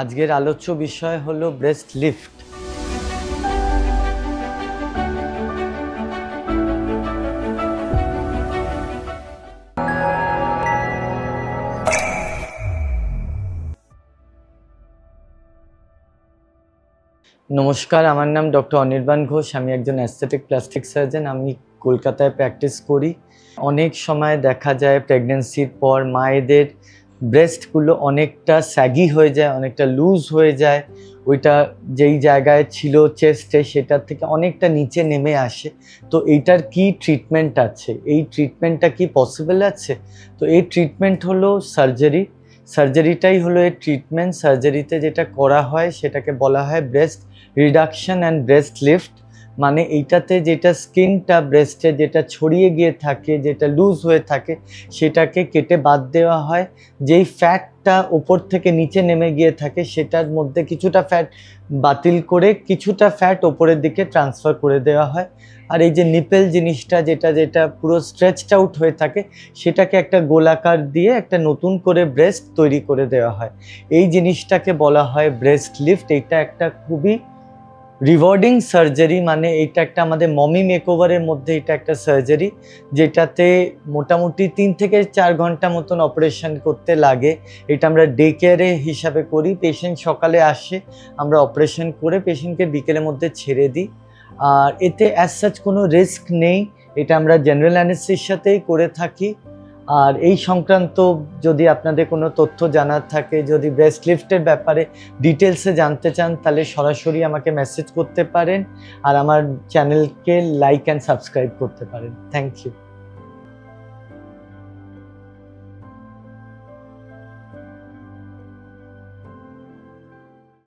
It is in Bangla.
আজকের আলোচ্য বিষয় হলো ব্রেস্ট লিফট। নমস্কার, আমার নাম ডক্টর অনির্বাণ ঘোষ। আমি একজন অ্যাস্থেটিক প্লাস্টিক সার্জন। আমি কলকাতায় প্র্যাকটিস করি। অনেক সময় দেখা যায় প্রেগনেন্সির পর মায়েদের ব্রেস্টগুলো অনেকটা স্যাগি হয়ে যায়, অনেকটা লুজ হয়ে যায়। ওইটা যেই জায়গায় ছিল চেস্টে সেটার থেকে অনেকটা নিচে নেমে আসে। তো এইটার কি ট্রিটমেন্ট আছে? এই ট্রিটমেন্টটা কি পসিবল আছে? তো এই ট্রিটমেন্ট হলো সার্জারিটাই হলো এর ট্রিটমেন্ট। সার্জারিতে যেটা করা হয় সেটাকে বলা হয় breast reduction and breast lift. মানে এইটাতে যেটা স্কিনটা ব্রেস্টে যেটা ছড়িয়ে গিয়ে থাকে, যেটা লুজ হয়ে থাকে, সেটাকে কেটে বাদ দেওয়া হয়। যেই ফ্যাটটা ওপর থেকে নিচে নেমে গিয়ে থাকে সেটার মধ্যে কিছুটা ফ্যাট বাতিল করে কিছুটা ফ্যাট ওপরের দিকে ট্রান্সফার করে দেওয়া হয়। আর এই যে নিপেল জিনিসটা যেটা পুরো স্ট্রেচড আউট হয়ে থাকে সেটাকে একটা গোলাকার দিয়ে একটা নতুন করে ব্রেস্ট তৈরি করে দেওয়া হয়। এই জিনিসটাকে বলা হয় ব্রেস্ট লিফট। এইটা একটা খুবই রিওয়ার্ডিং সার্জারি। মানে এটা একটা আমাদের মমি মেকওভারের মধ্যে এটা একটা সার্জারি, যেটাতে মোটামুটি 3 থেকে 4 ঘন্টা মতন অপারেশন করতে লাগে। এটা আমরা ডে কেয়ারে হিসাবে করি। পেশেন্ট সকালে আসে, আমরা অপারেশন করে পেশেন্টকে বিকেলের মধ্যে ছেড়ে দিই। আর এতে অ্যাজ সাচ কোনো রিস্ক নেই। এটা আমরা জেনারেল অ্যানেস্থেসিয়াতেই করে থাকি। আর এই সংক্রান্ত যদি আপনাদের কোনো তথ্য জানার থাকে, যদি ব্রেস্ট লিফটের ব্যাপারে ডিটেলসে জানতে চান, তাহলে সরাসরি আমাকে মেসেজ করতে পারেন আর আমার চ্যানেলকে লাইক অ্যান্ড সাবস্ক্রাইব করতে পারেন। Thank you.